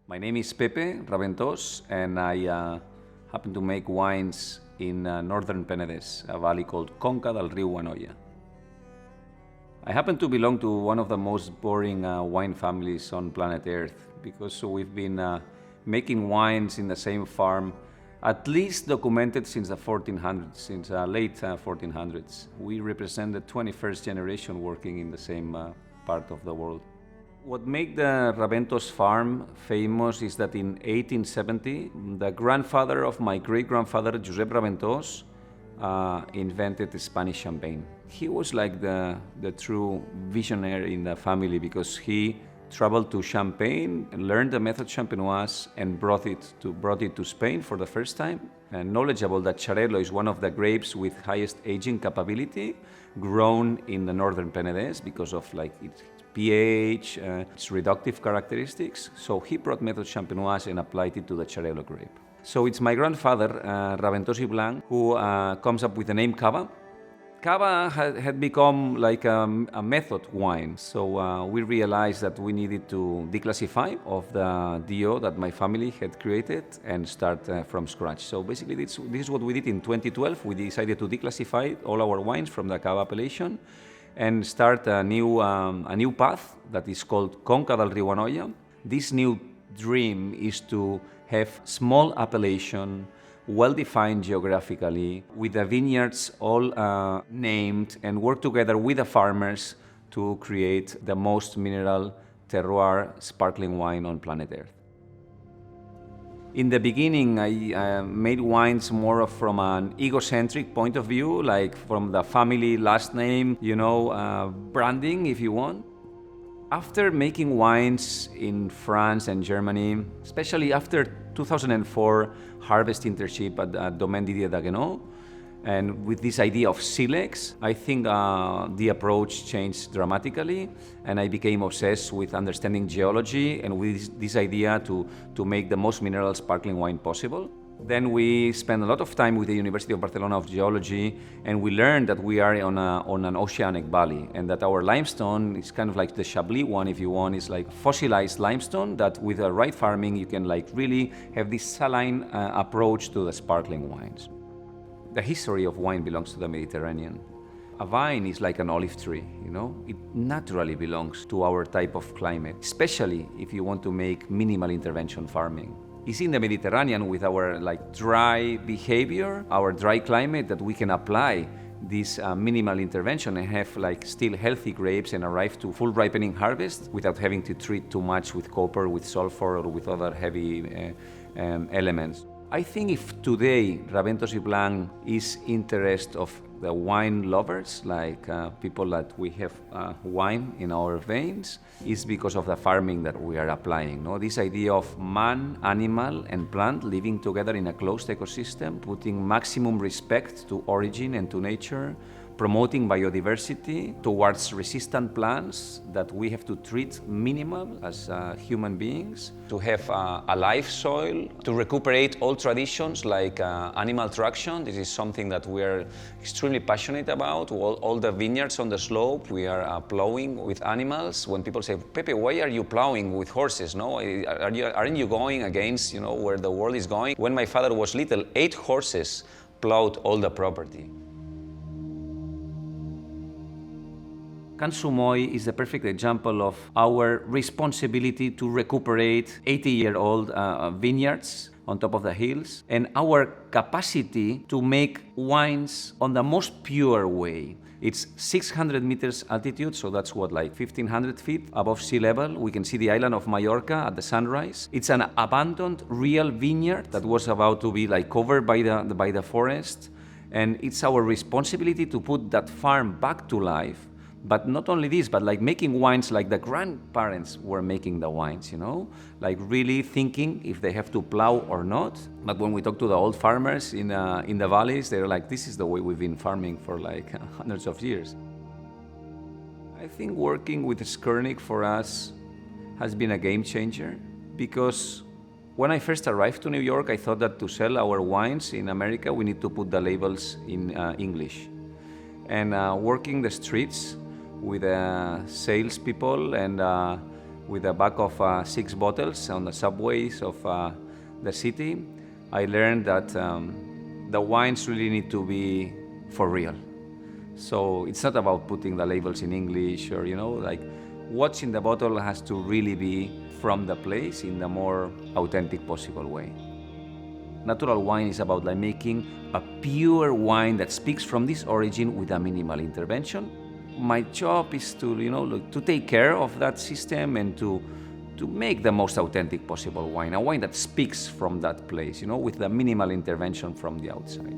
My name is Pepe Raventós, and I happen to make wines in northern Penedès, a valley called Conca del Riu Anoia. I happen to belong to one of the most boring wine families on planet Earth, because we've been making wines in the same farm, at least documented since the 1400s, since late 1400s. We represent the 21st generation working in the same part of the world. What made the Raventós farm famous is that in 1870, the grandfather of my great-grandfather, Josep Raventós, invented Spanish champagne. He was like the true visionary in the family, because he traveled to Champagne, learned the method champenoise, and brought it to Spain for the first time. And knowledgeable that Xarel·lo is one of the grapes with highest aging capability, grown in the northern Penedès because of its pH, its reductive characteristics. So he brought method champenoise and applied it to the Xarel·lo grape. So it's my grandfather, Raventós i Blanc, who comes up with the name Cava. Cava had become like a method wine, so we realized that we needed to declassify of the DO that my family had created and start from scratch. So basically this is what we did in 2012. We decided to declassify all our wines from the Cava appellation and start a new path that is called Conca del Riu Anoia. This new dream is to have small appellation, well-defined geographically, with the vineyards all named, and work together with the farmers to create the most mineral terroir sparkling wine on planet Earth. In the beginning, I made wines more from an egocentric point of view, like from the family last name, branding, if you want. After making wines in France and Germany, especially after 2004 harvest internship at Domaine Didier Daguenot, and with this idea of silex, I think the approach changed dramatically, and I became obsessed with understanding geology and with this idea to make the most mineral sparkling wine possible. Then we spent a lot of time with the University of Barcelona of Geology, and we learned that we are on an oceanic valley, and that our limestone is kind of like the Chablis one, if you want. It's like fossilized limestone that with the right farming you can really have this saline approach to the sparkling wines. The history of wine belongs to the Mediterranean. A vine is like an olive tree, It naturally belongs to our type of climate, especially if you want to make minimal intervention farming. It's in the Mediterranean, with our dry behavior, our dry climate, that we can apply this minimal intervention and have still healthy grapes and arrive to full ripening harvest without having to treat too much with copper, with sulfur, or with other heavy elements. I think if today Raventós i Blanc is interest of the wine lovers, people that we have wine in our veins, is because of the farming that we are applying. This idea of man, animal, and plant living together in a closed ecosystem, putting maximum respect to origin and to nature, promoting biodiversity towards resistant plants that we have to treat minimal as human beings, to have a live soil, to recuperate old traditions like animal traction. This is something that we are extremely passionate about. All the vineyards on the slope, we are plowing with animals. When people say, Pepe, why are you plowing with horses? No, aren't you going against where the world is going? When my father was little, 8 horses plowed all the property. Can Sumoy is the perfect example of our responsibility to recuperate 80-year-old vineyards on top of the hills, and our capacity to make wines on the most pure way. It's 600 meters altitude, so that's 1,500 feet above sea level. We can see the island of Mallorca at the sunrise. It's an abandoned real vineyard that was about to be covered by the forest, and it's our responsibility to put that farm back to life. But not only this, but making wines like the grandparents were making the wines, really thinking if they have to plow or not. But when we talk to the old farmers in the valleys, they're like, this is the way we've been farming for hundreds of years. I think working with Skurnik for us has been a game changer, because when I first arrived to New York, I thought that to sell our wines in America, we need to put the labels in English. And working the streets with salespeople and with a bag of 6 bottles on the subways of the city, I learned that the wines really need to be for real. So it's not about putting the labels in English or, like what's in the bottle has to really be from the place in the more authentic possible way. Natural wine is about like making a pure wine that speaks from this origin with a minimal intervention. My job is to, to take care of that system and to make the most authentic possible wine, a wine that speaks from that place, with the minimal intervention from the outside.